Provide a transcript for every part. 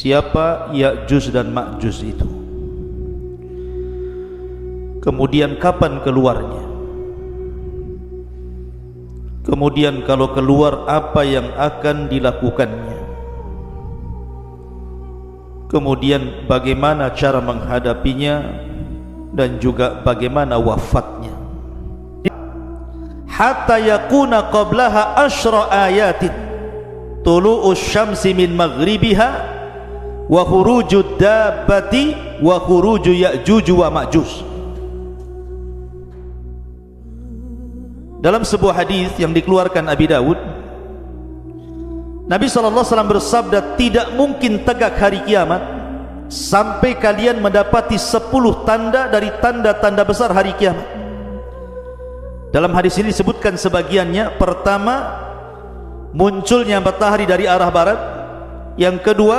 siapa Ya'juj dan Ma'juj itu, kemudian kapan keluarnya, kemudian kalau keluar apa yang akan dilakukannya, kemudian bagaimana cara menghadapinya, dan juga bagaimana wafatnya. Hatta yakuna qablaha asyra ayatin tulu'us syamsi min maghribiha wa khurujud dabbati wa khuruju Ya'juj wa Ma'juj. Dalam sebuah hadis yang dikeluarkan Abi Dawud, Nabi SAW bersabda, tidak mungkin tegak hari kiamat sampai kalian mendapati 10 tanda dari tanda-tanda besar hari kiamat. Dalam hadis ini disebutkan sebagiannya. Pertama, munculnya matahari dari arah barat. Yang kedua,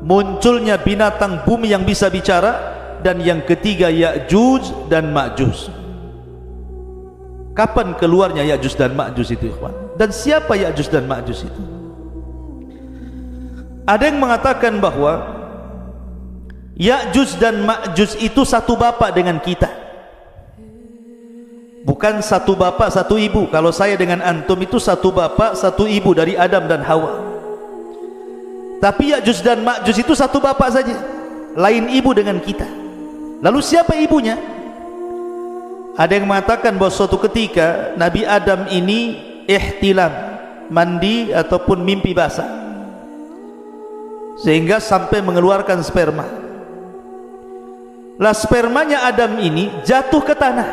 munculnya binatang bumi yang bisa bicara. Dan yang ketiga, Ya'juj dan Ma'juj. Kapan keluarnya Ya'juj dan Ma'juj itu, ikhwan? Dan siapa Ya'juj dan Ma'juj itu? Ada yang mengatakan bahwa Ya'juj dan Ma'juj itu satu bapak dengan kita, bukan satu bapak satu ibu. Kalau saya dengan antum itu satu bapak satu ibu, dari Adam dan Hawa. Tapi Ya'juj dan Ma'juj itu satu bapak saja, lain ibu dengan kita. Lalu siapa ibunya? Ada yang mengatakan bahwa suatu ketika Nabi Adam ini ihtilam, mandi ataupun mimpi basah, sehingga sampai mengeluarkan sperma. Lah spermanya Adam ini jatuh ke tanah.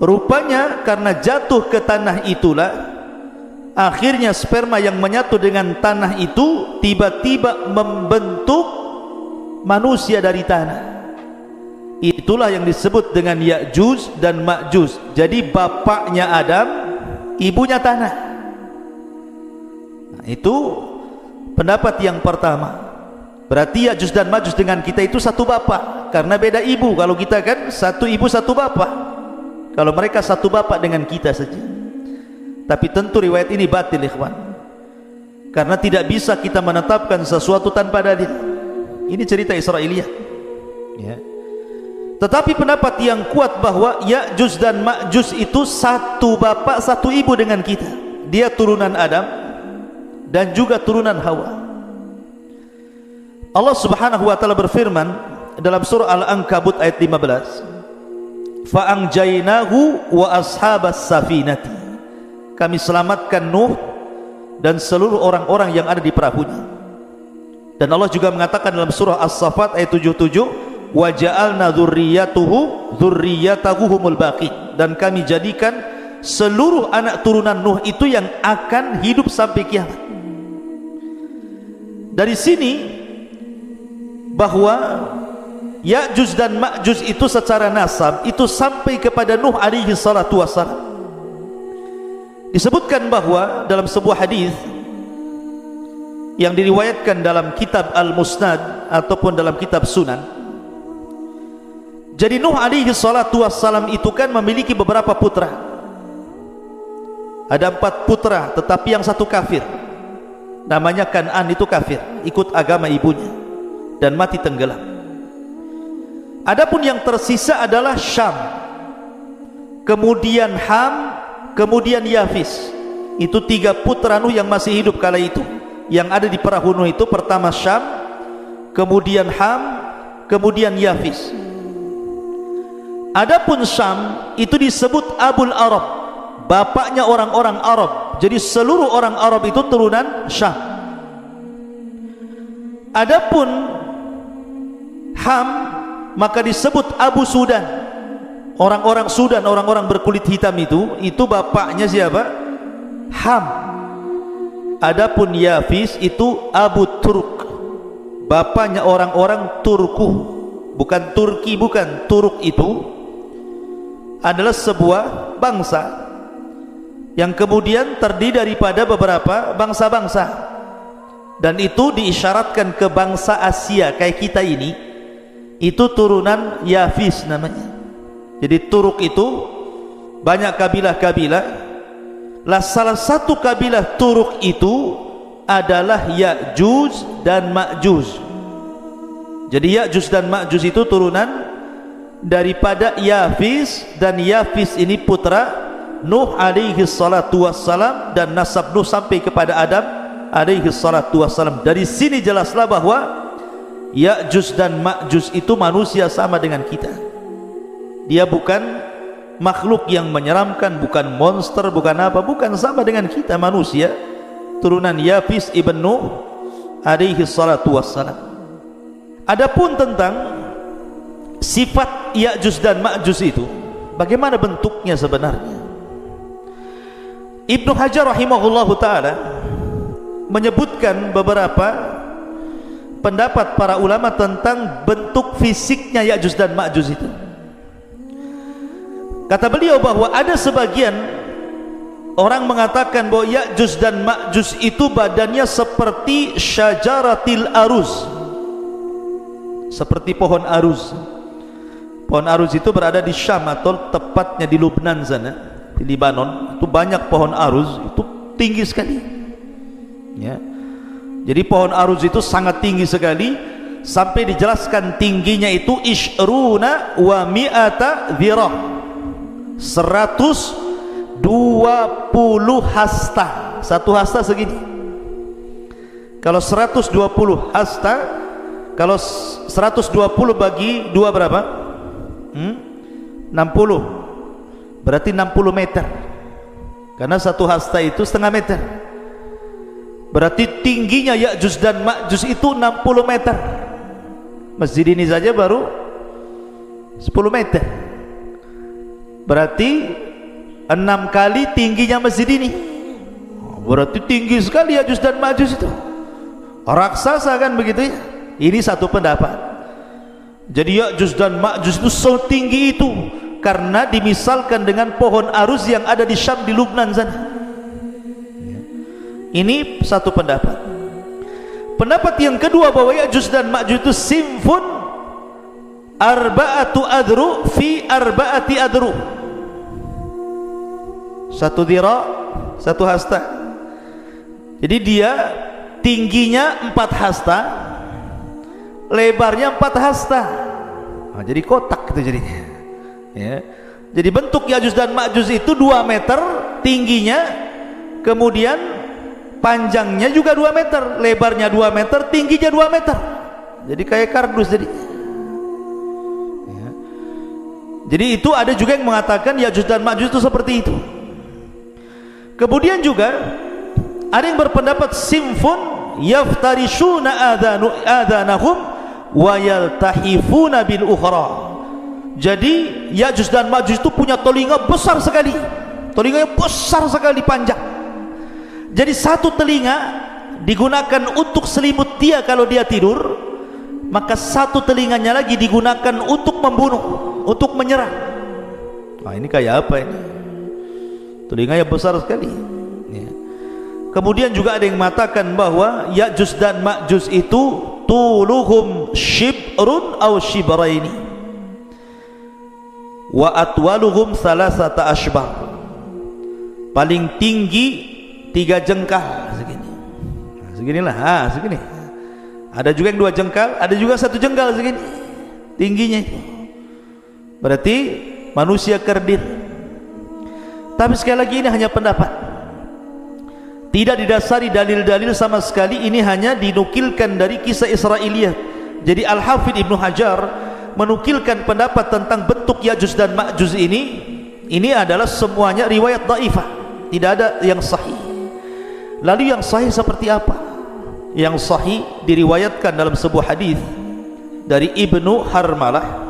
Rupanya karena jatuh ke tanah itulah akhirnya sperma yang menyatu dengan tanah itu tiba-tiba membentuk manusia dari tanah. Itulah yang disebut dengan Ya'juj dan Ma'juj. Jadi bapaknya Adam, ibunya tanah. Nah, itu pendapat yang pertama. Berarti Ya'juj dan Ma'juj dengan kita itu satu bapak, karena beda ibu. Kalau kita kan satu ibu satu bapak, kalau mereka satu bapak dengan kita saja. Tapi tentu riwayat ini batil, ikhwan, karena tidak bisa kita menetapkan sesuatu tanpa dalil. Ini cerita Israiliyah, ya. Tetapi pendapat yang kuat bahwa Ya'juj dan Ma'juj itu satu bapak satu ibu dengan kita. Dia turunan Adam dan juga turunan Hawa. Allah Subhanahu wa taala berfirman dalam surah Al-Ankabut ayat 15, fa'anjainahu wa ashabas safinati, kami selamatkan Nuh dan seluruh orang-orang yang ada di perahunya. Dan Allah juga mengatakan dalam surah As-Saffat ayat 77, wa ja'alna dzurriyyatahu humul baqi, dan kami jadikan seluruh anak turunan Nuh itu yang akan hidup sampai kiamat. Dari sini bahwa Ya'juj dan Ma'juj itu secara nasab itu sampai kepada Nuh alaihi salatu wassalam. Disebutkan bahwa dalam sebuah hadis yang diriwayatkan dalam kitab Al-Musnad ataupun dalam kitab Sunan, jadi Nuh alaihi salatu wassalam itu kan memiliki beberapa putra. Ada 4 putra, tetapi yang satu kafir, namanya Kan'an, itu kafir, ikut agama ibunya dan mati tenggelam. Adapun yang tersisa adalah Syam, kemudian Ham, kemudian Yafis. Itu 3 putra Nuh yang masih hidup kala itu, yang ada di perahu Nuh itu. Pertama Syam, kemudian Ham, kemudian Yafis. Adapun Syam itu disebut Abul Arab, bapaknya orang-orang Arab. Jadi seluruh orang Arab itu turunan Syam. Adapun Ham maka disebut Abu Sudan, orang-orang Sudan, orang-orang berkulit hitam itu bapaknya siapa? Ham. Adapun Yafis itu Abu Turk, bapaknya orang-orang Turku, bukan Turki, bukan. Turk itu adalah sebuah bangsa yang kemudian terdiri daripada beberapa bangsa-bangsa, dan itu diisyaratkan ke bangsa Asia kayak kita ini, itu turunan Yafis namanya. Jadi Turk itu banyak kabilah-kabilah. Lah salah satu kabilah Turk itu adalah Ya'juj dan Ma'juj. Jadi Ya'juj dan Ma'juj itu turunan daripada Yafis, dan Yafis ini putra Nuh alaihi salatu wassalam, dan nasab Nuh sampai kepada Adam alaihi salatu wassalam. Dari sini jelaslah bahwa Ya'juj dan Ma'juj itu manusia sama dengan kita. Dia bukan makhluk yang menyeramkan, bukan monster, bukan apa, bukan, sama dengan kita manusia, turunan Yafis ibn Nuh alaihi salatu wassalam. Adapun tentang sifat Ya'juj dan Ma'juj itu, bagaimana bentuknya sebenarnya? Ibnu Hajar rahimahullahu ta'ala menyebutkan beberapa pendapat para ulama tentang bentuk fisiknya Ya'juj dan Ma'juj itu. Kata beliau bahwa ada sebagian orang mengatakan bahwa Ya'juj dan Ma'juj itu badannya seperti syajaratil aruz, seperti pohon aruz. Pohon aruz itu berada di Syam atau tepatnya di Lubnan sana, di Libanon. Itu banyak pohon aruz, itu tinggi sekali ya. Jadi pohon aruz itu sangat tinggi sekali, sampai dijelaskan tingginya itu ishruna wa mi'ata dhirah, 120 hasta. Satu hasta segini. Kalau 120 hasta, kalau 120 bagi 2 berapa? 60. Berarti 60 meter. Karena satu hasta itu setengah meter. Berarti tingginya Ya'juj dan Ma'juj itu 60 meter. Masjid ini saja baru 10 meter. Berarti 6 kali tingginya masjid ini. Berarti tinggi sekali Ya'juj dan Ma'juj itu. Raksasa kan begitu ya. Ini satu pendapat. Jadi Ya'juj dan Ma'juj itu setinggi itu karena dimisalkan dengan pohon aruz yang ada di Syam, di Lubnan sana. Ini satu pendapat. Pendapat yang kedua bahwa Ya'juj dan Ma'juj itu simfun arba'atu adru fi arba'ati adru. Satu dhira, satu hasta. Jadi dia tingginya 4 hasta, lebarnya 4 hasta. Nah, jadi kotak itu jadinya ya. Jadi bentuk Ya'juj dan Ma'juj itu 2 meter tingginya, kemudian panjangnya juga 2 meter, lebarnya 2 meter, tingginya 2 meter. Jadi kayak kardus jadi ya. Jadi itu ada juga yang mengatakan Ya'juj dan Ma'juj itu seperti itu. Kemudian juga ada yang berpendapat simfun yaftarishuna adhanahum wa yaltahifuna bil ukhra. Jadi Ya'juj dan Ma'juj itu punya telinga besar sekali, telinganya besar sekali, panjang. Jadi satu telinga digunakan untuk selimut dia kalau dia tidur, maka satu telinganya lagi digunakan untuk membunuh, untuk menyerang. Nah, ini kayak apa ini? Telinganya besar sekali ya. Kemudian juga ada yang mengatakan bahwa Ya'juj dan Ma'juj itu tuluhum shibrun aw shibraini wa atwaluhum salasata ashbar. Paling tinggi 3 jengkal segini. Nah, seginilah, segini. Ada juga yang 2 jengkal, ada juga 1 jengkal segini tingginya. Berarti manusia kerdil. Tapi sekali lagi ini hanya pendapat, tidak didasari dalil-dalil sama sekali. Ini hanya dinukilkan dari kisah Israiliyat. Jadi Al-Hafidh Ibnu Hajar menukilkan pendapat tentang bentuk Ya'juj dan Ma'juj ini adalah semuanya riwayat dhaifah, tidak ada yang sahih. Lalu yang sahih seperti apa? Yang sahih diriwayatkan dalam sebuah hadis dari Ibnu Harmalah,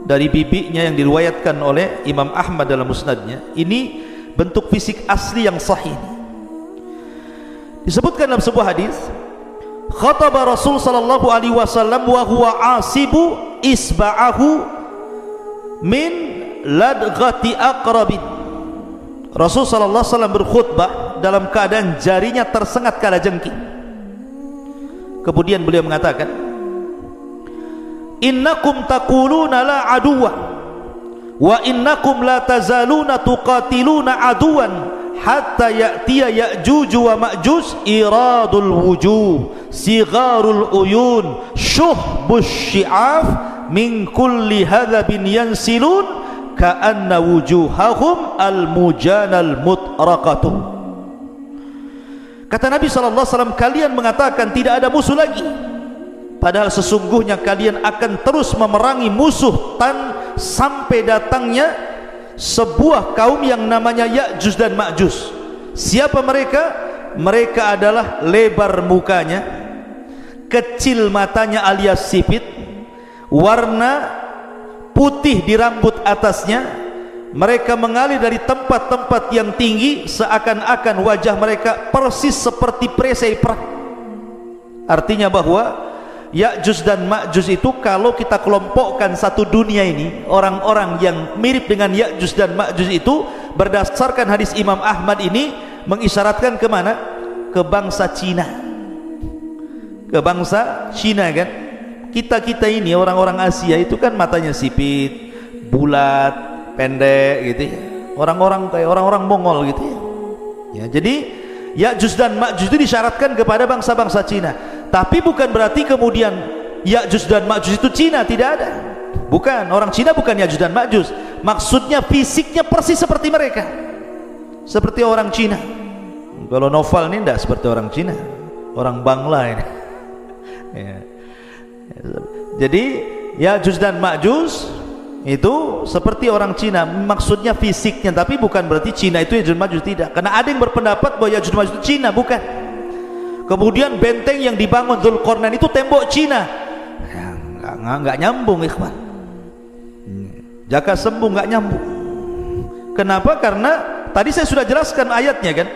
dari bibinya, yang diriwayatkan oleh Imam Ahmad dalam musnadnya. Ini bentuk fisik asli yang sahih. Disebutkan dalam sebuah hadis, khataba Rasul sallallahu alaihi wasallam wa huwa asibu isba'ahu min ladghati aqrabin. Rasul sallallahu alaihi wasallam berkhutbah dalam keadaan jarinya tersengat kalajengking. Kemudian beliau mengatakan, innakum taquluna la aduwa wa innakum la tazaluna tuqatiluna aduwan hatta ya'tiya Ya'juj wa Ma'juj iradul wujuh sigharul uyun syuhbus syi'af min kulli hadhabin yansilun ka'anna wujuhahum al-mujanal mutraqatu. Kata Nabi SAW, kalian mengatakan tidak ada musuh lagi, padahal sesungguhnya kalian akan terus memerangi musuh sampai datangnya sebuah kaum yang namanya Ya'juj dan Ma'juj. Siapa mereka? Mereka adalah lebar mukanya, kecil matanya alias sipit, warna putih di rambut atasnya. Mereka mengalir dari tempat-tempat yang tinggi, seakan-akan wajah mereka persis seperti perisai perang. Artinya bahwa Ya'juj dan Ma'juj itu kalau kita kelompokkan satu dunia ini, orang-orang yang mirip dengan Ya'juj dan Ma'juj itu berdasarkan hadis Imam Ahmad ini mengisyaratkan kemana? Ke bangsa Cina. Ke bangsa Cina kan. Kita ini orang-orang Asia itu kan matanya sipit, bulat, pendek gitu ya. Orang-orang kayak orang-orang Mongol gitu ya. Ya, jadi Ya'juj dan Ma'juj itu disyaratkan kepada bangsa-bangsa Cina. Tapi bukan berarti kemudian Ya'juj dan Ma'juj itu Cina, tidak ada. Bukan, orang Cina bukan Ya'juj dan Ma'juj. Maksudnya fisiknya persis seperti mereka. Seperti orang Cina. Kalau Novel ini tidak seperti orang Cina, orang Bangla ini. Ya. Jadi Ya'juj dan Ma'juj itu seperti orang Cina, maksudnya fisiknya, tapi bukan berarti Cina itu Ya'juj Ma'juj, tidak. Karena ada yang berpendapat bahwa Ya'juj Ma'juj itu Cina, bukan. Kemudian benteng yang dibangun Dzulqarnain itu tembok Cina, nggak nyambung ikhwan. Jaka sembung nggak nyambung. Kenapa? Karena tadi saya sudah jelaskan ayatnya kan,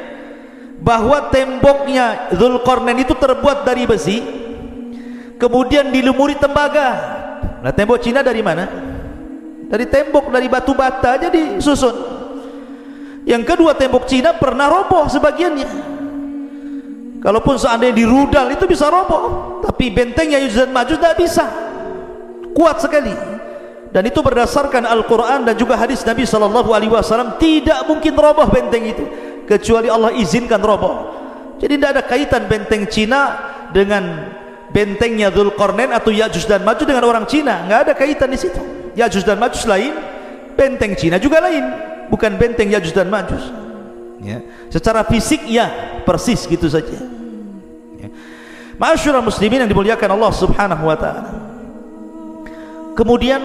bahwa temboknya Dzulqarnain itu terbuat dari besi, kemudian dilumuri tembaga. Nah, tembok Cina dari mana? Dari tembok, dari batu bata aja disusun. Yang kedua, tembok Cina pernah roboh sebagiannya. Kalaupun seandainya dirudal itu bisa roboh, tapi benteng Ya'juj dan Ma'juj tidak bisa, kuat sekali. Dan itu berdasarkan Al-Quran dan juga hadis Nabi SAW, tidak mungkin roboh benteng itu kecuali Allah izinkan roboh. Jadi tidak ada kaitan benteng Cina dengan bentengnya Dzulqarnain atau Ya'juj dan Ma'juj dengan orang Cina, nggak ada kaitan di situ. Ya'juj dan Ma'juj lain, benteng Cina juga lain, bukan benteng Ya'juj dan Ma'juj. Ya, secara fisik ya persis gitu saja. Ya. Ma'asyiral muslimin yang dimuliakan Allah Subhanahu wa taala. Kemudian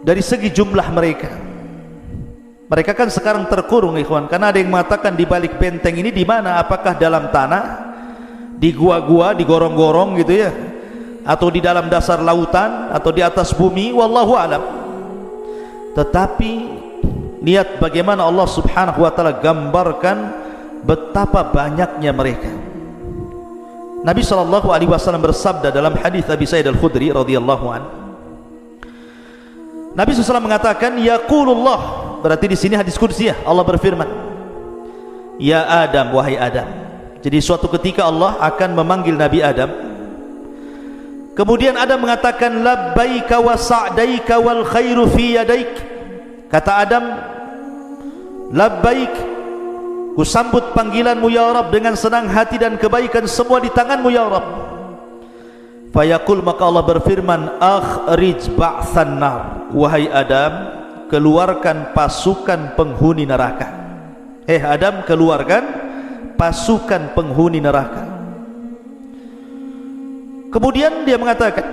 dari segi jumlah mereka kan sekarang terkurung ikhwan, karena ada yang mengatakan di balik benteng ini di mana? Apakah dalam tanah, di gua-gua, di gorong-gorong gitu ya, atau di dalam dasar lautan, atau di atas bumi, wallahu alam. Tetapi lihat bagaimana Allah Subhanahu wa taala gambarkan betapa banyaknya mereka. Nabi SAW bersabda dalam hadis Abi Sa'id Al-Khudri radhiyallahu anhu. Nabi SAW mengatakan, yaqulullah, berarti di sini hadis qudsi ya, Allah berfirman, ya Adam, wahai Adam. Jadi suatu ketika Allah akan memanggil Nabi Adam. Kemudian Adam mengatakan, labbaika wa sa'daika wal khairu fi yadaik. Kata Adam, labbaik, ku sambut panggilanmu ya Rabb dengan senang hati dan kebaikan semua di tanganmu ya Rabb. Fayaqul, maka Allah berfirman, akhrij ba'than nar. Wahai Adam, keluarkan pasukan penghuni neraka. Adam, keluarkan pasukan penghuni neraka. Kemudian dia mengatakan,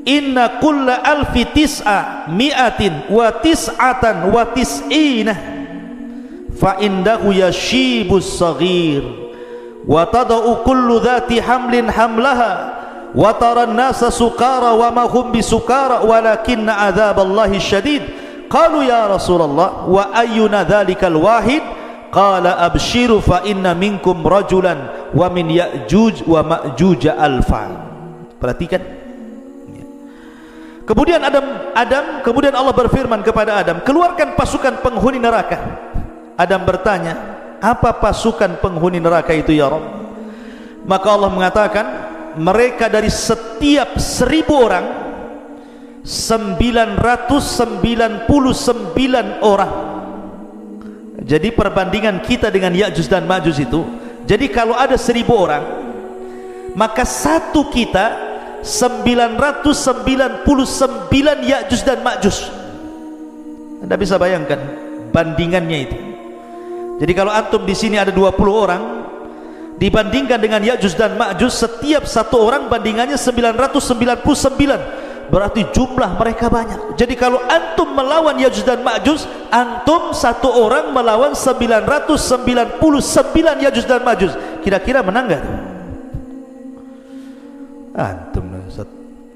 inna kulla alfi tis'a mi'atin wa tis'atan wa tis'ina fa indahu yashibus saghir wa tada'u kullu dhati hamlin hamlaha wa tara an-nasa sukara wa ma hum bisukara walakinna adzaballahi syadid. Qalu ya Rasulullah wa ayyuna dhalikal wahid? Qala abshiru fa inna minkum rajulan wa min Ya'juj wa Ma'juj alfa. Perhatikan. Kemudian kemudian Allah berfirman kepada Adam, keluarkan pasukan penghuni neraka. Adam bertanya, apa pasukan penghuni neraka itu ya Rabb? Maka Allah mengatakan, mereka dari setiap 1000 orang 999 orang Jadi perbandingan kita dengan Ya'juj dan Ma'juj itu, jadi kalau ada 1000 orang, maka satu kita 999 Ya'juj dan Ma'juj. Anda bisa bayangkan bandingannya itu. Jadi kalau antum di sini ada 20 orang, dibandingkan dengan Ya'juj dan Ma'juj, setiap satu orang bandingannya 999. Berarti jumlah mereka banyak. Jadi kalau antum melawan Ya'juj dan Ma'juj, antum satu orang melawan 999 Ya'juj dan Ma'juj. Kira-kira menang gak? Antum satu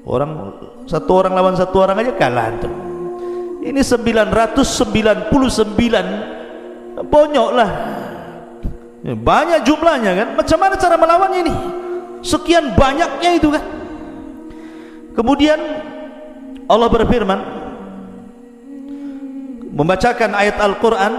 orang lawan satu orang aja kalah antum. Ini 999, bonyok lah. Banyak jumlahnya kan. Macam mana cara melawannya ini? Sekian banyaknya itu kan. Kemudian Allah berfirman, membacakan ayat Al-Quran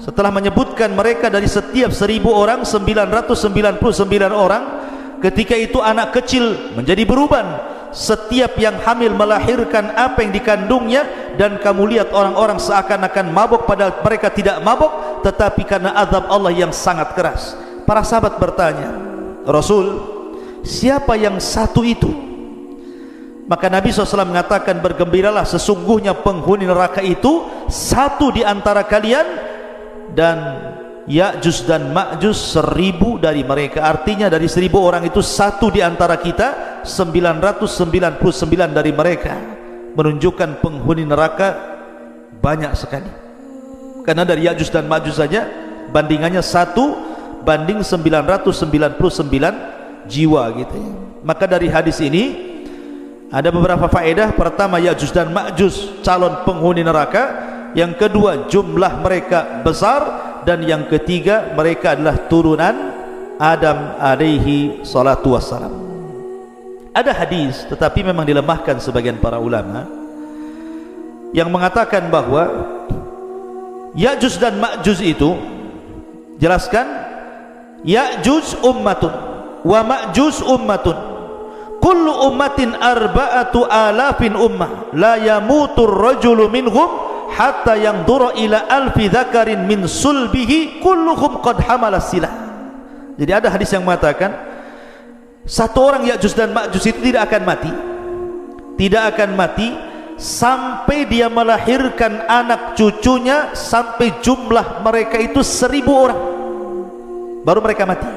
setelah menyebutkan mereka dari setiap 1000 orang 999 orang. Ketika itu anak kecil menjadi beruban, setiap yang hamil melahirkan apa yang dikandungnya, dan kamu lihat orang-orang seakan-akan mabuk padahal mereka tidak mabuk, tetapi karena azab Allah yang sangat keras. Para sahabat bertanya, Rasul, siapa yang satu itu? Maka Nabi SAW mengatakan, bergembiralah, sesungguhnya penghuni neraka itu satu di antara kalian, dan Ya'juj dan Ma'juj 1000 dari mereka. Artinya dari 1000 orang itu satu di antara kita, 999 dari mereka. Menunjukkan penghuni neraka banyak sekali. Karena dari Ya'juj dan Ma'juj saja bandingannya 1 banding 999 jiwa gitu ya. Maka dari hadis ini ada beberapa faedah. Pertama, Ya'juj dan Ma'juj calon penghuni neraka. Yang kedua, jumlah mereka besar. Dan yang ketiga, mereka adalah turunan Adam alaihi salatu wassalam. Ada hadis, tetapi memang dilemahkan sebagian para ulama, yang mengatakan bahwa Ya'juj dan Ma'juj itu, jelaskan, Ya'juj ummatun wa Ma'juj ummatun, kullu ummatin arba'atu alafin ummah, la yamutur rajulu minhum hatta yanzura ila alfi dzakarin min sulbihi kulluhum qad hamala silah. Jadi ada hadis yang mengatakan satu orang Ya'juj dan Ma'juj itu tidak akan mati sampai dia melahirkan anak cucunya, sampai jumlah mereka itu 1000 orang baru mereka mati.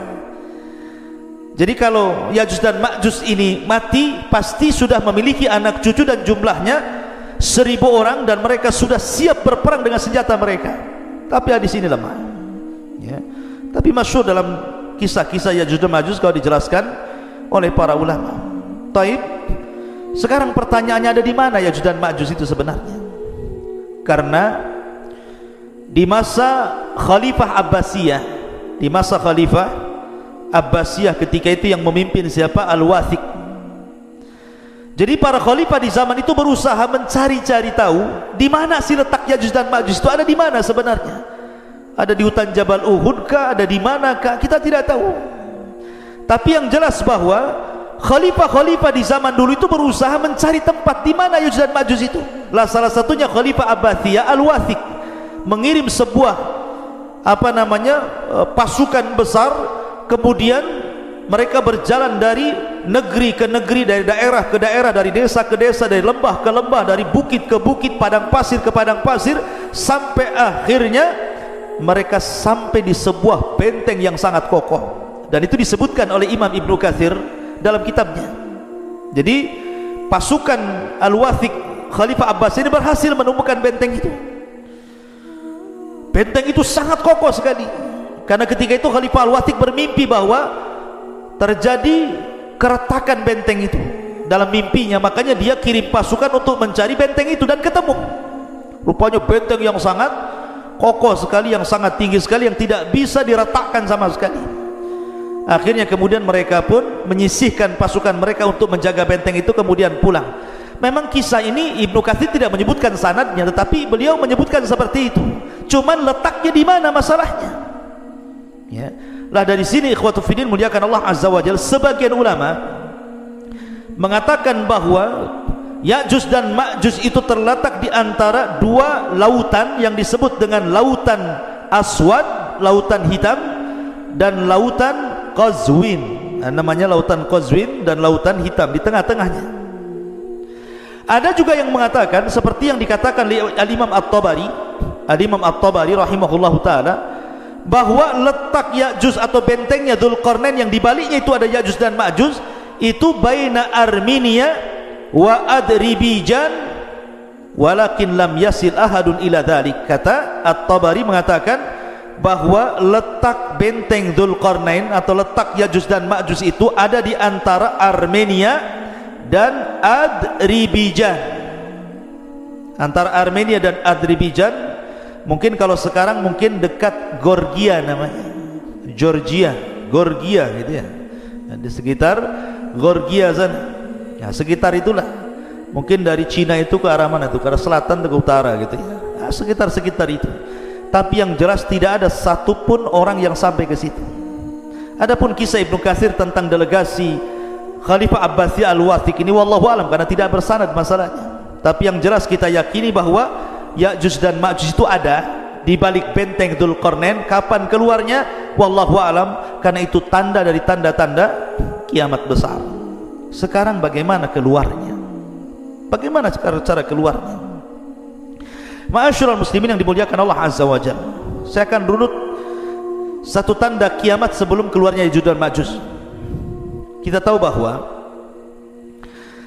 Jadi kalau Ya'juj dan Ma'juj ini mati, pasti sudah memiliki anak cucu dan jumlahnya 1000 orang, dan mereka sudah siap berperang dengan senjata mereka. Tapi hadis ini lemah ya. Tapi masyhur dalam kisah-kisah Ya'juj dan Ma'juj kalau dijelaskan oleh para ulama. Taib. Sekarang pertanyaannya, ada di mana Ya'juj dan Ma'juj itu sebenarnya? Karena di masa Khalifah Abbasiyah, ketika itu yang memimpin siapa? Al-Wathiq. Jadi para khalifah di zaman itu berusaha mencari-cari tahu di mana sih letak Ya'juj dan Ma'juj itu, ada di mana sebenarnya? Ada di hutan Jabal Uhud kah? Ada di mana kah? Kita tidak tahu. Tapi yang jelas bahwa khalifah-khalifah di zaman dulu itu berusaha mencari tempat di mana Ya'juj dan Ma'juj itu. Lah salah satunya Khalifah Abbasiyah Al-Wathiq mengirim sebuah pasukan besar, kemudian mereka berjalan dari negeri ke negeri, dari daerah ke daerah, dari desa ke desa, dari lembah ke lembah, dari bukit ke bukit, padang pasir ke padang pasir, sampai akhirnya mereka sampai di sebuah benteng yang sangat kokoh. Dan itu disebutkan oleh Imam Ibnu Katsir dalam kitabnya. Jadi pasukan Al-Wathiq Khalifah Abbas ini berhasil menemukan benteng itu. Benteng itu sangat kokoh sekali, karena ketika itu Khalifah Al-Wathiq bermimpi bahwa terjadi keretakan benteng itu dalam mimpinya. Makanya dia kirim pasukan untuk mencari benteng itu, dan ketemu. Rupanya benteng yang sangat kokoh sekali, yang sangat tinggi sekali, yang tidak bisa diretakkan sama sekali. Akhirnya kemudian mereka pun menyisihkan pasukan mereka untuk menjaga benteng itu, kemudian pulang. Memang kisah ini Ibnu Katsir tidak menyebutkan sanadnya, tetapi beliau menyebutkan seperti itu. Cuman letaknya di mana masalahnya ya. Lah dari sini ikhwatu fiddin muliakan Allah azza wa jalla, sebagian ulama mengatakan bahwa Ya'juj dan Ma'juj itu terletak di antara dua lautan yang disebut dengan lautan Aswad, lautan hitam, dan lautan Qazwin. Namanya lautan Qazwin dan lautan hitam di tengah-tengahnya. Ada juga yang mengatakan seperti yang dikatakan oleh Al-Imam At-Tabari, Al-Imam At-Tabari rahimahullahu taala, bahwa letak Ya'juj atau bentengnya Dzulqarnain yang di baliknya itu ada Ya'juj dan Ma'juj, itu baina Armenia wa Adribijan walakin lam yasil ahadun ila dzalik. Kata At-Tabari mengatakan bahwa letak benteng Dzulqarnain atau letak Ya'juj dan Ma'juj itu ada di antara Armenia dan Adribijan. Antara Armenia dan Adribijan, mungkin kalau sekarang mungkin dekat Georgia namanya, Georgia gitu ya, di sekitar Georgia sana, ya sekitar itulah. Mungkin dari Cina itu ke arah mana itu, ke arah selatan ke utara gitu ya, nah, sekitar itu. Tapi yang jelas tidak ada satupun orang yang sampai ke situ. Adapun kisah Ibnu Katsir tentang delegasi Khalifah Abbasi Al-Wathiq ini wallahu alam, karena tidak bersanad masalahnya. Tapi yang jelas kita yakini bahwa Ya'juj dan Ma'juj itu ada di balik benteng Dzulqarnain. Kapan keluarnya wallahu alam, karena itu tanda dari tanda-tanda kiamat besar. Sekarang bagaimana keluarnya? Bagaimana cara keluarnya? Ma'asyiral muslimin yang dimuliakan Allah Azza wa Jalla, saya akan runut satu tanda kiamat sebelum keluarnya Ya'juj dan Ma'juj. Kita tahu bahwa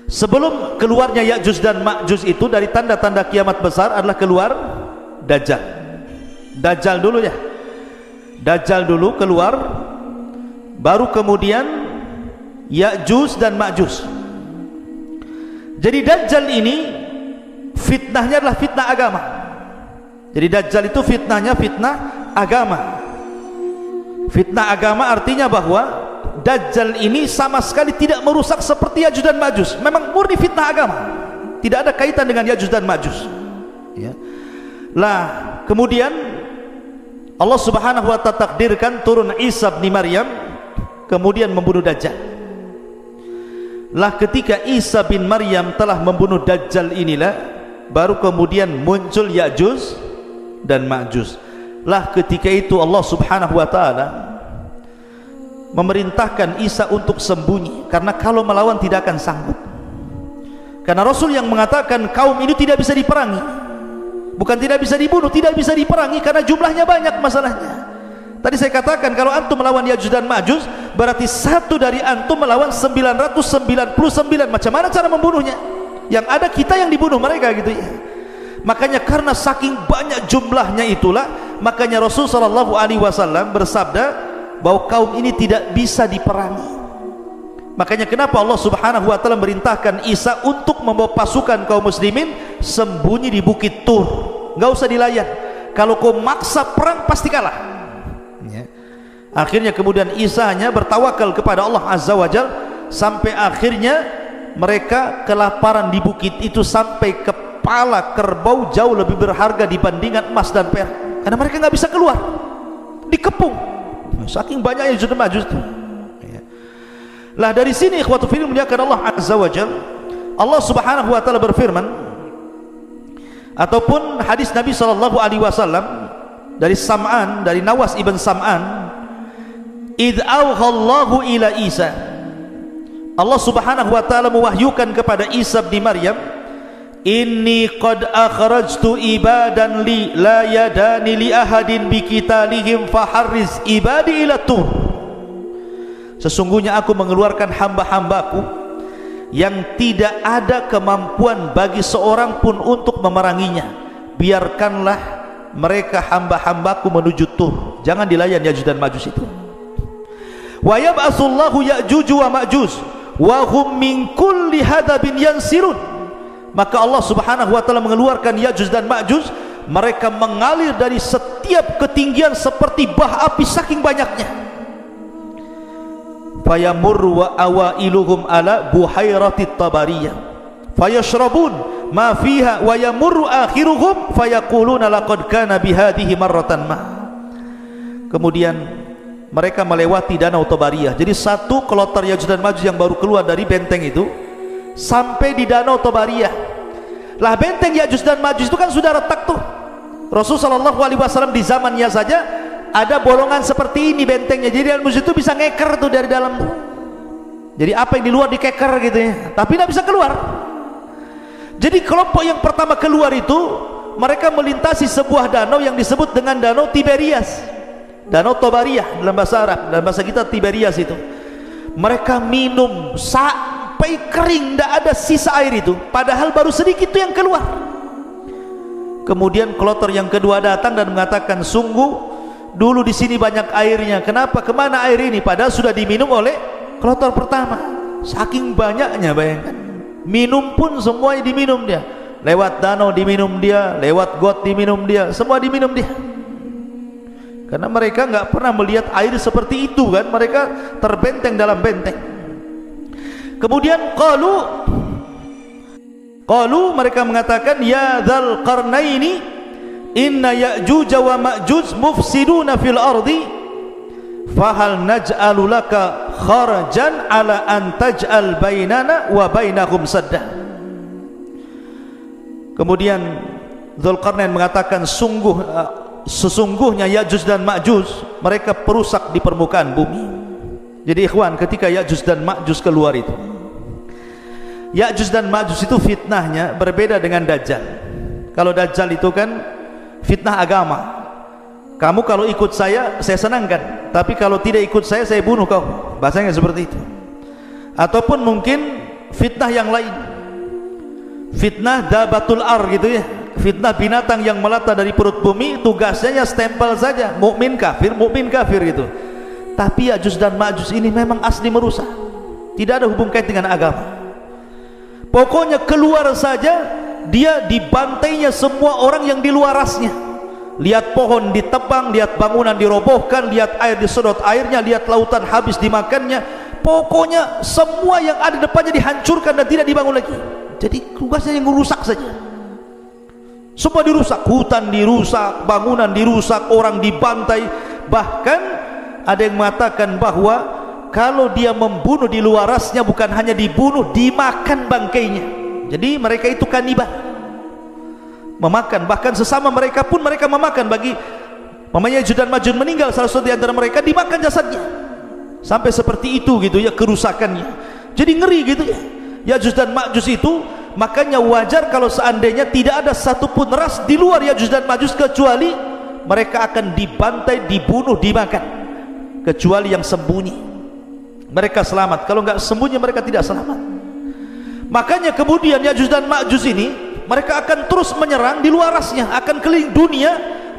sebelum keluarnya Ya'juj dan Ma'juj itu dari tanda-tanda kiamat besar adalah keluar Dajjal. Dajjal dulu ya, Dajjal dulu keluar, baru kemudian Ya'juj dan Ma'juj. Jadi Dajjal ini fitnahnya adalah fitnah agama. Jadi Dajjal itu fitnahnya fitnah agama. Fitnah agama artinya bahwa Dajjal ini sama sekali tidak merusak seperti Ya'juj dan Ma'juj. Memang murni fitnah agama, tidak ada kaitan dengan Ya'juj dan Ma'juj ya. Lah kemudian Allah subhanahu wa ta'ala takdirkan turun Isa bin Maryam, kemudian membunuh Dajjal. Lah ketika Isa bin Maryam telah membunuh Dajjal inilah baru kemudian muncul Ya'juj dan Ma'juj. Lah ketika itu Allah subhanahu wa ta'ala memerintahkan Isa untuk sembunyi, karena kalau melawan tidak akan sanggup. Karena Rasul yang mengatakan kaum ini tidak bisa diperangi, bukan tidak bisa dibunuh, tidak bisa diperangi karena jumlahnya banyak masalahnya. Tadi saya katakan kalau antum melawan Ya'juj dan Ma'juj berarti satu dari antum melawan 999. Macam mana cara membunuhnya? Yang ada kita yang dibunuh mereka gitu ya. Makanya karena saking banyak jumlahnya itulah, makanya Rasul SAW bersabda bahwa kaum ini tidak bisa diperangi. Makanya kenapa Allah subhanahu wa ta'ala merintahkan Isa untuk membawa pasukan kaum muslimin sembunyi di bukit Tur. Gak usah dilayan, kalau kau maksa perang pasti kalah ya. Akhirnya kemudian Isa hanya bertawakal kepada Allah Azza wa Jal, sampai akhirnya mereka kelaparan di bukit itu, sampai kepala kerbau jauh lebih berharga dibandingkan emas dan perak, karena mereka gak bisa keluar, dikepung saking banyaknya Ya'juj dan Ma'juj itu ya. Lah dari sini ikhwatu fillah muliakan Allah Azza wa Jalla, Allah subhanahu wa ta'ala berfirman, ataupun hadis Nabi SAW dari Sam'an, dari Nawas ibn Sam'an, idh awhallahu ila Isa, Allah subhanahu wa ta'ala mewahyukan kepada Isa bin Maryam, inni qad akhrajtu ibadan li la yadani li ahadin biqitalihim faharriz ibadi ila Tur. Sesungguhnya aku mengeluarkan hamba-hambaku yang tidak ada kemampuan bagi seorang pun untuk memeranginya, biarkanlah mereka hamba-hambaku menuju Tur, jangan dilayan Ya'juj dan Ma'juj itu. Wa yab'atsullahu Ya'juj wa Ma'juj wa hum min kulli hadabin yansirun. Maka Allah subhanahu wa ta'ala mengeluarkan Ya'juj dan Ma'juj, mereka mengalir dari setiap ketinggian seperti bah api saking banyaknya. Fayamurru wa awailuhum ala buhairatit tabariyah fayashrabun ma fiha wa yamurru akhiruhum fayaquluna laqad kana bihadhihi marratan ma. Kemudian mereka melewati danau Tabariyah. Jadi satu kloter Ya'juj dan Ma'juj yang baru keluar dari benteng itu sampai di danau Tabariyah. Lah benteng Ya'juj dan Ma'juj itu kan sudah retak tuh, Rasulullah SAW di zamannya saja ada bolongan seperti ini bentengnya, jadi musuh itu bisa ngeker tuh dari dalam. Jadi apa yang di luar dikeker gitu ya, tapi tidak bisa keluar. Jadi kelompok yang pertama keluar itu mereka melintasi sebuah danau yang disebut dengan Danau Tiberias, Danau Tobariyah dalam bahasa Arab, dalam bahasa kita Tiberias itu. Mereka minum sampai kering, tidak ada sisa air itu, padahal baru sedikit itu yang keluar. Kemudian kloter yang kedua datang dan mengatakan, sungguh dulu di sini banyak airnya, kenapa kemana air ini, padahal sudah diminum oleh kloter pertama. Saking banyaknya, bayangkan, minum pun semuanya diminum dia, lewat danau diminum dia, lewat got diminum dia, semua diminum dia. Karena mereka nggak pernah melihat air seperti itu kan, mereka terbenteng dalam benteng. Kemudian qalu mereka mengatakan, ya dzal qarnaini inna ya'juj wa ma'juj mufsiduna fil ardi fahal naj'alu laka kharajan ala an taj'al bainana wa bainahum sadda. Kemudian Dzulqarnain mengatakan, sesungguhnya Ya'juj dan Ma'juj mereka perusak di permukaan bumi. Jadi ikhwan, ketika Ya'juj dan Ma'juj keluar itu, Ya'juj dan Ma'juj itu fitnahnya berbeda dengan Dajjal. Kalau Dajjal itu kan fitnah agama, kamu kalau ikut saya senangkan, tapi kalau tidak ikut saya bunuh kau, bahasanya seperti itu. Ataupun mungkin fitnah yang lain, fitnah dabatul ar gitu ya, fitnah binatang yang melata dari perut bumi, tugasnya stempel saja, mukmin kafir gitu. Tapi Ya'juj dan Ma'juj ini memang asli merusak, tidak ada hubung kait dengan agama. Pokoknya keluar saja dia dibantainya semua orang yang di luarasnya. Lihat pohon ditebang, lihat bangunan dirobohkan, lihat air disedot airnya, lihat lautan habis dimakannya. Pokoknya semua yang ada depannya dihancurkan dan tidak dibangun lagi. Jadi tugasnya yang merusak saja. Semua dirusak, hutan dirusak, bangunan dirusak, orang dibantai. Bahkan ada yang mengatakan bahwa kalau dia membunuh di luarasnya bukan hanya dibunuh, dimakan bangkainya. Jadi mereka itu kanibal, memakan, bahkan sesama mereka pun mereka memakan. Bagi mamanya Ya'juj dan Ma'juj meninggal salah satu di antara mereka, dimakan jasadnya. Sampai seperti itu gitu ya kerusakannya. Jadi ngeri gitu ya Ya'juj dan Ma'juj itu. Makanya wajar kalau seandainya tidak ada satupun ras di luar Ya'juj dan Ma'juj, kecuali mereka akan dibantai, dibunuh, dimakan, kecuali yang sembunyi. Mereka selamat, kalau nggak sembunyi mereka tidak selamat. Makanya kemudian Ya'juj dan Ma'juj ini mereka akan terus menyerang di luarasnya, akan keliling dunia,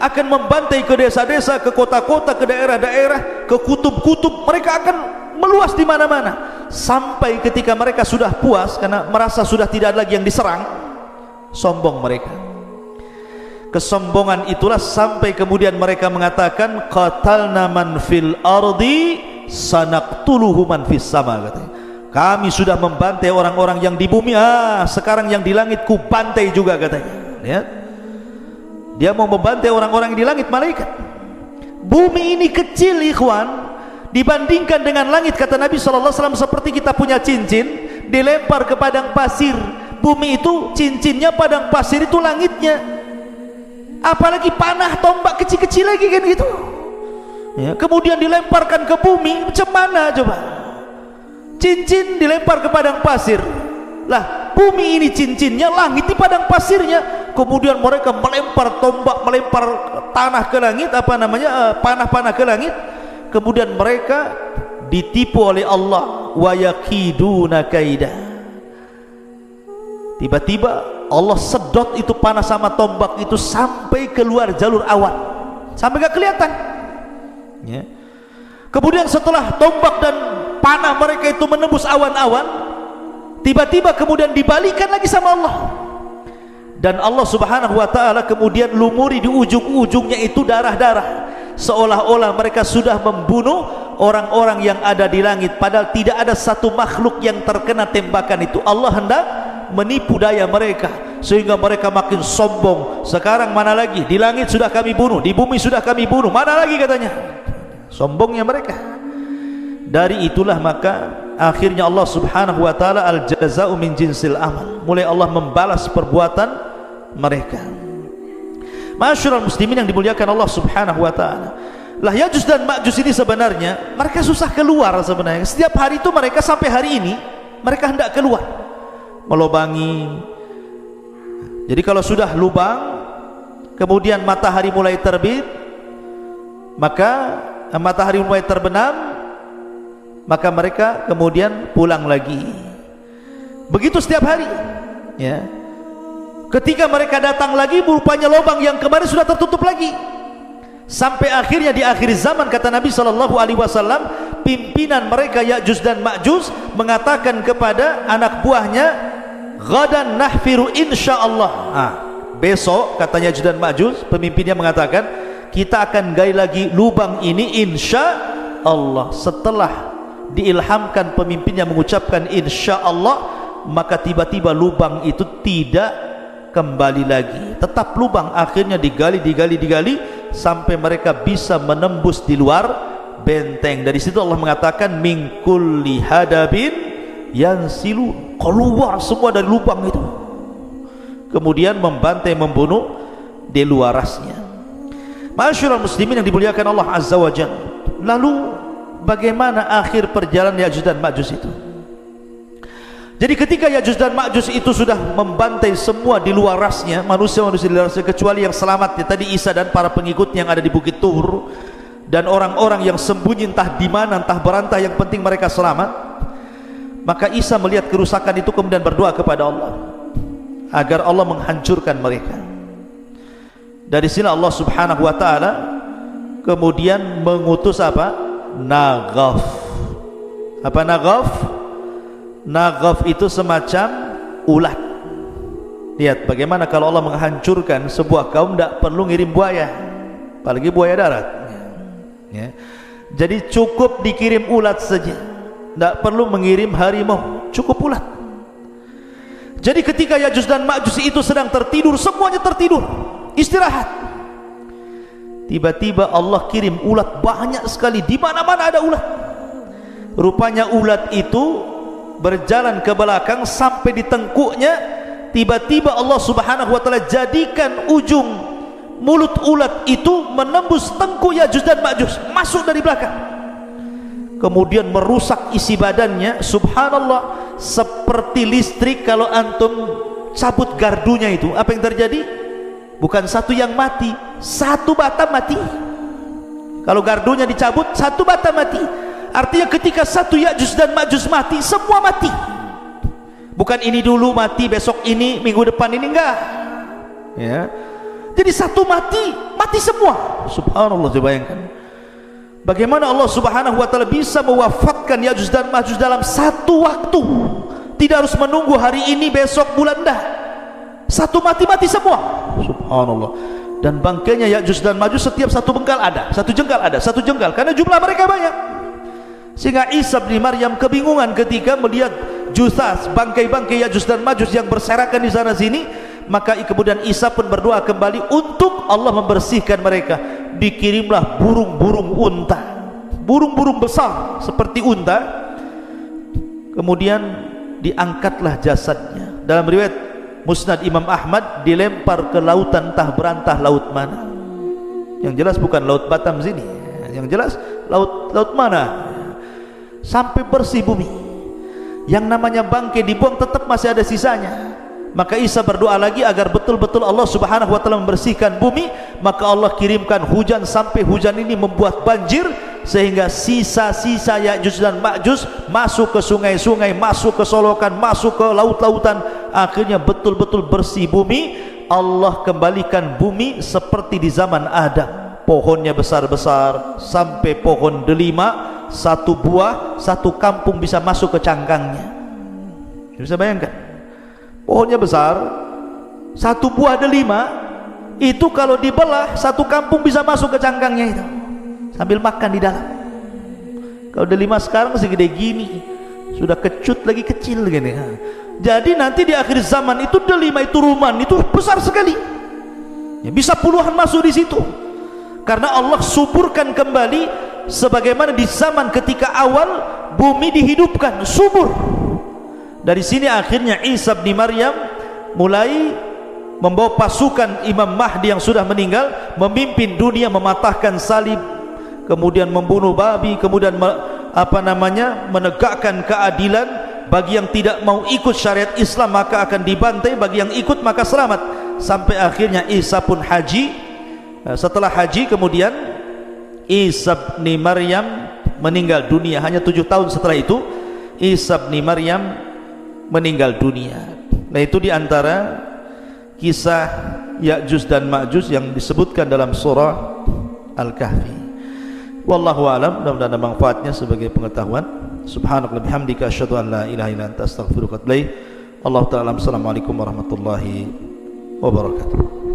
akan membantai ke desa-desa, ke kota-kota, ke daerah-daerah, ke kutub-kutub. Mereka akan meluas di mana-mana sampai ketika mereka sudah puas karena merasa sudah tidak ada lagi yang diserang, sombong mereka. Kesombongan itulah sampai kemudian mereka mengatakan, qatalna man fil ardi sanaqtuluhu man fis sama, katanya. Kami sudah membantai orang-orang yang di bumi, sekarang yang di langit ku bantai juga, katanya. Lihat, dia mau membantai orang-orang yang di langit, malaikat. Bumi ini kecil ikhwan dibandingkan dengan langit, kata Nabi SAW, seperti kita punya cincin dilempar ke padang pasir. Bumi itu cincinnya, padang pasir itu langitnya. Apalagi panah tombak kecil-kecil lagi kan gitu ya. Kemudian dilemparkan ke bumi, macam mana coba? Cincin dilempar ke padang pasir, lah bumi ini cincinnya, langit di padang pasirnya. Kemudian mereka melempar tombak, melempar tanah ke langit, panah-panah ke langit. Kemudian mereka ditipu oleh Allah, wa yakiduna kaida. Tiba-tiba Allah sedot itu panah sama tombak itu sampai keluar jalur awan, sampai gak kelihatan ya. Kemudian setelah tombak dan panah mereka itu menembus awan-awan, tiba-tiba kemudian dibalikan lagi sama Allah. Dan Allah Subhanahu wa ta'ala kemudian lumuri di ujung-ujungnya itu darah-darah, seolah-olah mereka sudah membunuh orang-orang yang ada di langit, padahal tidak ada satu makhluk yang terkena tembakan itu. Allah hendak menipu daya mereka sehingga mereka makin sombong. Sekarang mana lagi, di langit sudah kami bunuh, di bumi sudah kami bunuh, mana lagi katanya. Sombongnya mereka. Dari itulah maka akhirnya Allah Subhanahu wa ta'ala, al jaza'u min jinsil amal, mulai Allah membalas perbuatan mereka. Ma'asyiral muslimin yang dimuliakan Allah Subhanahu wa taala. Lah Ya'juj dan Ma'juj ini sebenarnya mereka susah keluar sebenarnya. Setiap hari itu mereka sampai hari ini mereka hendak keluar melobangi. Jadi kalau sudah lubang kemudian matahari mulai terbit, maka matahari mulai terbenam, maka mereka kemudian pulang lagi. Begitu setiap hari, ya. Ketika mereka datang lagi, rupanya lubang yang kemarin sudah tertutup lagi. Sampai akhirnya di akhir zaman, kata Nabi SAW, pimpinan mereka Ya'juj dan Ma'juj mengatakan kepada anak buahnya, "Ghadan nahfiru insyaallah." Besok, katanya Ya'juj dan Ma'juj, pemimpinnya mengatakan, kita akan gali lagi lubang ini insya Allah. Setelah diilhamkan pemimpinnya mengucapkan insya Allah, maka tiba-tiba lubang itu tidak kembali lagi, tetap lubang. Akhirnya digali sampai mereka bisa menembus di luar benteng. Dari situ Allah mengatakan min kulli hadabin yansilu, keluar semua dari lubang itu, kemudian membantai, membunuh di luarasnya. Ma'asyiral muslimin yang dimuliakan Allah Azza wa Jalla. Lalu bagaimana akhir perjalanan Ya'juj dan Ma'juj itu? Jadi ketika Ya'juj dan Ma'juj itu sudah membantai semua di luar rasnya, manusia-manusia di luar rasnya, kecuali yang selamat ya tadi Isa dan para pengikutnya yang ada di Bukit Tur, dan orang-orang yang sembunyi entah di mana, entah berantai, yang penting mereka selamat. Maka Isa melihat kerusakan itu kemudian berdoa kepada Allah agar Allah menghancurkan mereka. Dari sini Allah Subhanahu wa taala kemudian mengutus apa? Naghaf. Apa Naghaf? Naghaf itu semacam ulat. Lihat bagaimana kalau Allah menghancurkan sebuah kaum, tidak perlu ngirim buaya, apalagi buaya darat, ya. Jadi cukup dikirim ulat saja, tidak perlu mengirim harimau, cukup ulat. Jadi ketika Ya'juj dan Ma'juj itu sedang tertidur, semuanya tertidur, istirahat, tiba-tiba Allah kirim ulat banyak sekali, di mana-mana ada ulat. Rupanya ulat itu berjalan ke belakang sampai di tengkuknya. Tiba-tiba Allah Subhanahu wa taala jadikan ujung mulut ulat itu menembus tengkuk Ya'juj dan Ma'juj, masuk dari belakang, kemudian merusak isi badannya. Subhanallah, seperti listrik kalau antum cabut gardunya itu, apa yang terjadi? Bukan satu yang mati, satu batang mati. Kalau gardunya dicabut, satu batang mati. Artinya ketika satu Ya'juj dan Ma'juj mati, semua mati. Bukan ini dulu mati, besok ini, minggu depan ini, enggak, ya. Jadi satu mati, mati semua. Subhanallah, coba bayangkan bagaimana Allah Subhanahu wa taala bisa mewafatkan Ya'juj dan Ma'juj dalam satu waktu. Tidak harus menunggu hari ini, besok, bulan, dah. Satu mati semua. Subhanallah. Dan bangkainya Ya'juj dan Ma'juj setiap satu bengkal ada, satu jengkal ada, satu jengkal, karena jumlah mereka banyak. Sehingga Isa bin Maryam kebingungan ketika melihat jusas, bangkai-bangkai Ya'juj dan Ma'juj yang berserakan di sana sini. Maka kemudian Isa pun berdoa kembali untuk Allah membersihkan mereka. Dikirimlah burung-burung unta, burung-burung besar seperti unta, kemudian diangkatlah jasadnya. Dalam riwayat Musnad Imam Ahmad, dilempar ke lautan, entah berantah laut mana. Yang jelas bukan laut Batam sini, yang jelas laut mana, sampai bersih bumi. Yang namanya bangkai dibuang, tetap masih ada sisanya. Maka Isa berdoa lagi agar betul-betul Allah Subhanahu wa taala membersihkan bumi. Maka Allah kirimkan hujan, sampai hujan ini membuat banjir, sehingga sisa-sisa Ya'juj dan Ma'juj masuk ke sungai-sungai, masuk ke solokan, masuk ke laut-lautan. Akhirnya betul-betul bersih bumi. Allah kembalikan bumi seperti di zaman Adam. Pohonnya besar-besar, sampai pohon delima, satu buah, satu kampung bisa masuk ke cangkangnya. Bisa bayangkan, pohonnya besar, satu buah delima itu kalau dibelah, satu kampung bisa masuk ke cangkangnya itu, sambil makan di dalam. Kalau delima sekarang segede gini, sudah kecut lagi, kecil gini. Jadi nanti di akhir zaman itu delima itu, ruman itu besar sekali, ya, bisa puluhan masuk di situ. Karena Allah suburkan kembali sebagaimana di zaman ketika awal bumi dihidupkan, subur. Dari sini akhirnya Isa bin Maryam mulai membawa pasukan Imam Mahdi yang sudah meninggal, memimpin dunia, mematahkan salib, kemudian membunuh babi, kemudian menegakkan keadilan. Bagi yang tidak mau ikut syariat Islam maka akan dibantai, bagi yang ikut maka selamat. Sampai akhirnya Isa pun haji. Setelah haji kemudian Isa bin Maryam meninggal dunia. Hanya 7 tahun setelah itu Isa bin Maryam meninggal dunia. Nah, itu diantara kisah Ya'juj dan Ma'juj yang disebutkan dalam surah Al-Kahfi. Wallahu a'lam. Mudah-mudahan ada manfaatnya sebagai pengetahuan. Subhanakallahumma bihamdika asyhadu an la ilaha illa anta astaghfiruka wa atubu ilaik. Allahu ta'ala. Assalamualaikum warahmatullahi wabarakatuh.